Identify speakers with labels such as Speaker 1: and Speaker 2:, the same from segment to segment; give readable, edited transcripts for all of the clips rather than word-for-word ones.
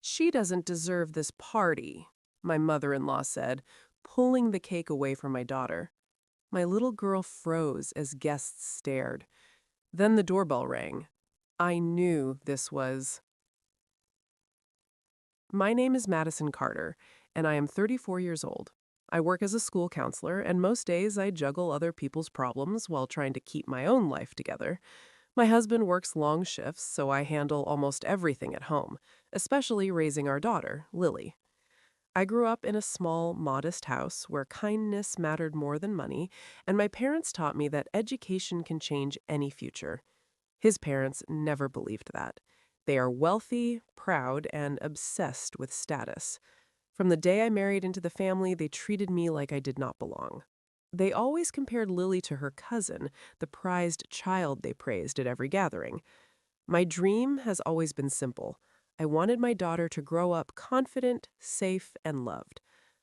Speaker 1: She doesn't deserve this party, my mother-in-law said, pulling the cake away from my daughter. My little girl froze as guests stared. Then the doorbell rang. I knew this was. My name is Madison Carter, and I am 34 years old. I work as a school counselor, and most days I juggle other people's problems while trying to keep my own life together. My husband works long shifts, so I handle almost everything at home, especially raising our daughter, Lily. I grew up in a small, modest house where kindness mattered more than money, and my parents taught me that education can change any future. His parents never believed that. They are wealthy, proud, and obsessed with status. From the day I married into the family, they treated me like I did not belong. They always compared Lily to her cousin, the prized child they praised at every gathering. My dream has always been simple. I wanted my daughter to grow up confident, safe, and loved.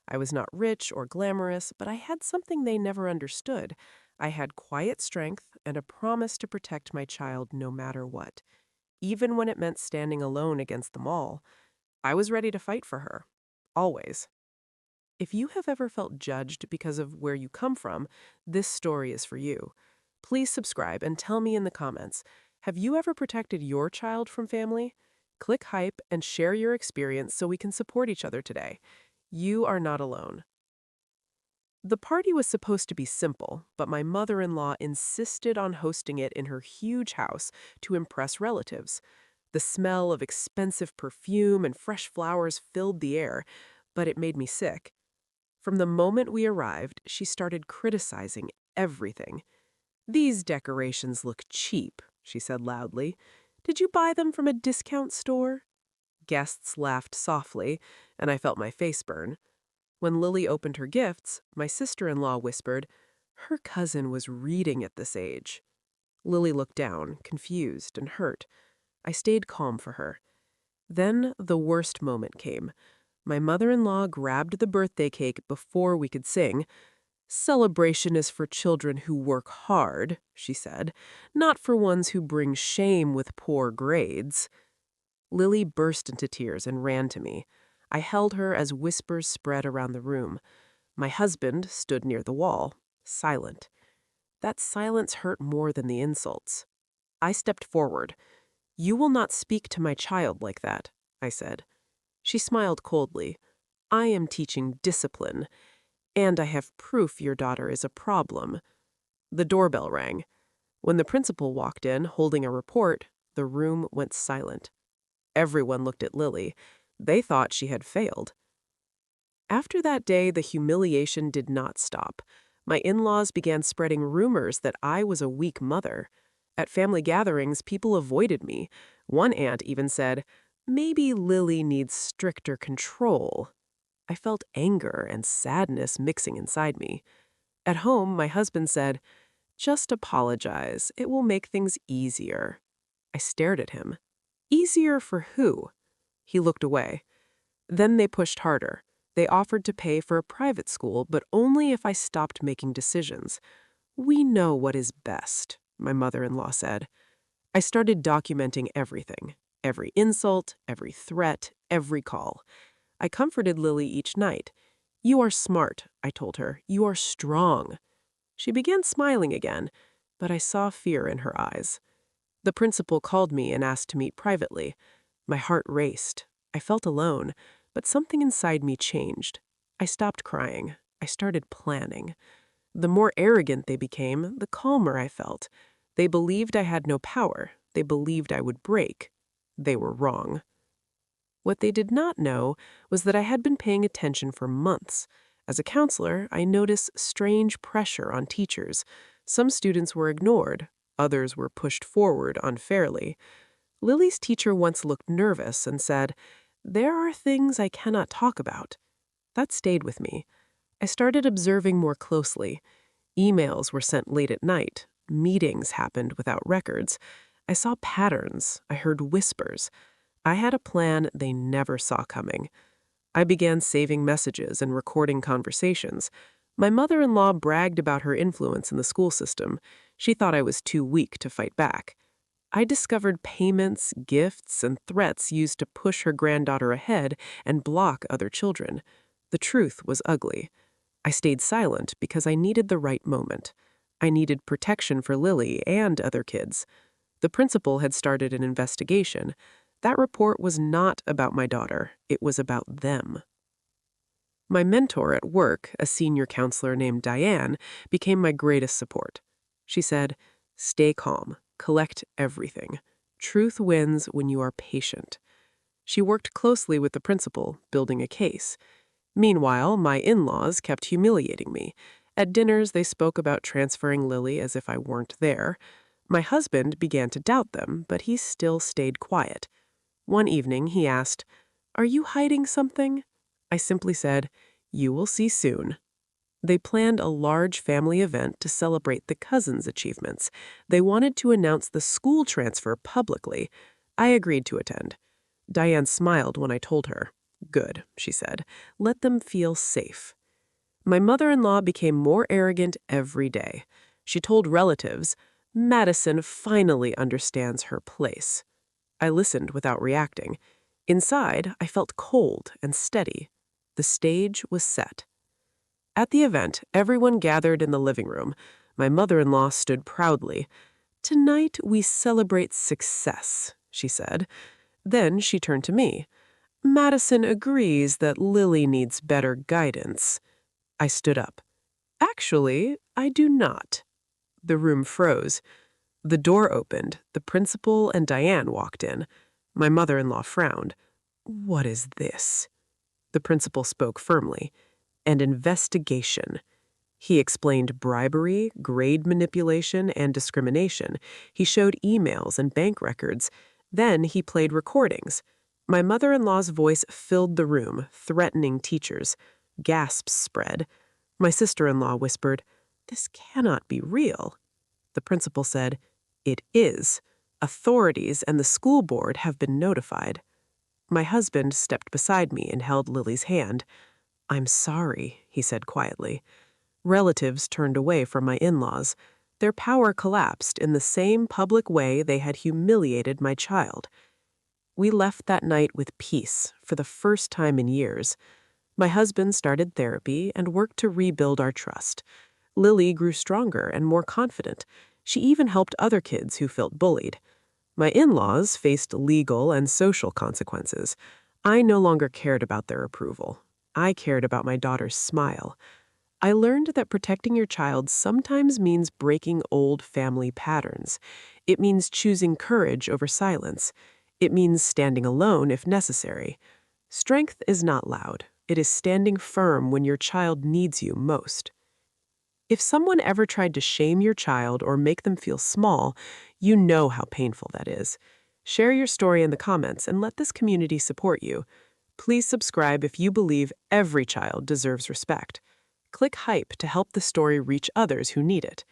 Speaker 1: I was not rich or glamorous, but I had something they never understood. I had quiet strength and a promise to protect my child no matter what. Even when it meant standing alone against them all, I was ready to fight for her. Always. If you have ever felt judged because of where you come from, this story is for you. Please subscribe and tell me in the comments, have you ever protected your child from family? Click hype and share your experience so we can support each other today. You are not alone. The party was supposed to be simple, but my mother-in-law insisted on hosting it in her huge house to impress relatives. The smell of expensive perfume and fresh flowers filled the air, but it made me sick. From the moment we arrived, she started criticizing everything. "These decorations look cheap," she said loudly. "Did you buy them from a discount store?" Guests laughed softly, and I felt my face burn. When Lily opened her gifts, my sister-in-law whispered, "Her cousin was reading at this age." Lily looked down, confused and hurt. I stayed calm for her. Then the worst moment came. My mother-in-law grabbed the birthday cake before we could sing. "Celebration is for children who work hard," she said, "not for ones who bring shame with poor grades." Lily burst into tears and ran to me. I held her as whispers spread around the room. My husband stood near the wall, silent. That silence hurt more than the insults. I stepped forward. "You will not speak to my child like that," I said. She smiled coldly. "I am teaching discipline, and I have proof your daughter is a problem." The doorbell rang. When the principal walked in, holding a report, the room went silent. Everyone looked at Lily. They thought she had failed. After that day, the humiliation did not stop. My in-laws began spreading rumors that I was a weak mother. At family gatherings, people avoided me. One aunt even said, "Maybe Lily needs stricter control." I felt anger and sadness mixing inside me. At home, my husband said, "Just apologize. It will make things easier." I stared at him. Easier for who? He looked away. Then they pushed harder. They offered to pay for a private school, but only if I stopped making decisions. "We know what is best," my mother-in-law said. I started documenting everything. Every insult, every threat, every call. I comforted Lily each night. "You are smart," I told her. "You are strong." She began smiling again, but I saw fear in her eyes. The principal called me and asked to meet privately. My heart raced. I felt alone, but something inside me changed. I stopped crying. I started planning. The more arrogant they became, the calmer I felt. They believed I had no power. They believed I would break. They were wrong. What they did not know was that I had been paying attention for months. As a counselor, I noticed strange pressure on teachers. Some students were ignored. Others were pushed forward unfairly. Lily's teacher once looked nervous and said, "There are things I cannot talk about." That stayed with me. I started observing more closely. Emails were sent late at night. Meetings happened without records. I saw patterns. I heard whispers. I had a plan they never saw coming. I began saving messages and recording conversations. My mother-in-law bragged about her influence in the school system. She thought I was too weak to fight back. I discovered payments, gifts, and threats used to push her granddaughter ahead and block other children. The truth was ugly. I stayed silent because I needed the right moment. I needed protection for Lily and other kids. The principal had started an investigation. That report was not about my daughter. It was about them. My mentor at work, a senior counselor named Diane, became my greatest support. She said, "Stay calm, collect everything. Truth wins when you are patient." She worked closely with the principal, building a case. Meanwhile, my in-laws kept humiliating me. At dinners, they spoke about transferring Lily as if I weren't there. My husband began to doubt them, but he still stayed quiet. One evening, he asked, "Are you hiding something?" I simply said, "You will see soon." They planned a large family event to celebrate the cousins' achievements. They wanted to announce the school transfer publicly. I agreed to attend. Diane smiled when I told her. "Good," she said. "Let them feel safe." My mother-in-law became more arrogant every day. She told relatives, "Madison finally understands her place." I listened without reacting. Inside, I felt cold and steady. The stage was set. At the event, everyone gathered in the living room. My mother-in-law stood proudly. "Tonight we celebrate success," she said. Then she turned to me. "Madison agrees that Lily needs better guidance." I stood up. "Actually, I do not." The room froze. The door opened. The principal and Diane walked in. My mother-in-law frowned. "What is this?" The principal spoke firmly. "An investigation." He explained bribery, grade manipulation, and discrimination. He showed emails and bank records. Then he played recordings. My mother-in-law's voice filled the room, threatening teachers. Gasps spread. My sister-in-law whispered, "This cannot be real." The principal said, "It is. Authorities and the school board have been notified." My husband stepped beside me and held Lily's hand. "I'm sorry," he said quietly. Relatives turned away from my in-laws. Their power collapsed in the same public way they had humiliated my child. We left that night with peace for the first time in years. My husband started therapy and worked to rebuild our trust. Lily grew stronger and more confident. She even helped other kids who felt bullied. My in-laws faced legal and social consequences. I no longer cared about their approval. I cared about my daughter's smile. I learned that protecting your child sometimes means breaking old family patterns. It means choosing courage over silence. It means standing alone if necessary. Strength is not loud. It is standing firm when your child needs you most. If someone ever tried to shame your child or make them feel small, you know how painful that is. Share your story in the comments and let this community support you. Please subscribe if you believe every child deserves respect. Click hype to help the story reach others who need it.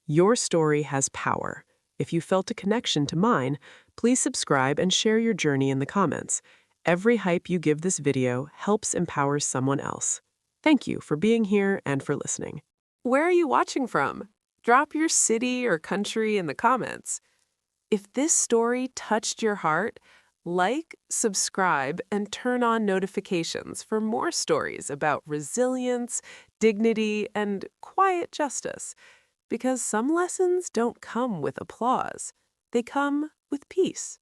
Speaker 1: Your story has power. If you felt a connection to mine, please subscribe and share your journey in the comments. Every hype you give this video helps empower someone else. Thank you for being here and for listening. Where are you watching from? Drop your city or country in the comments. If this story touched your heart, like, subscribe, and turn on notifications for more stories about resilience, dignity, and quiet justice. Because some lessons don't come with applause. They come with peace.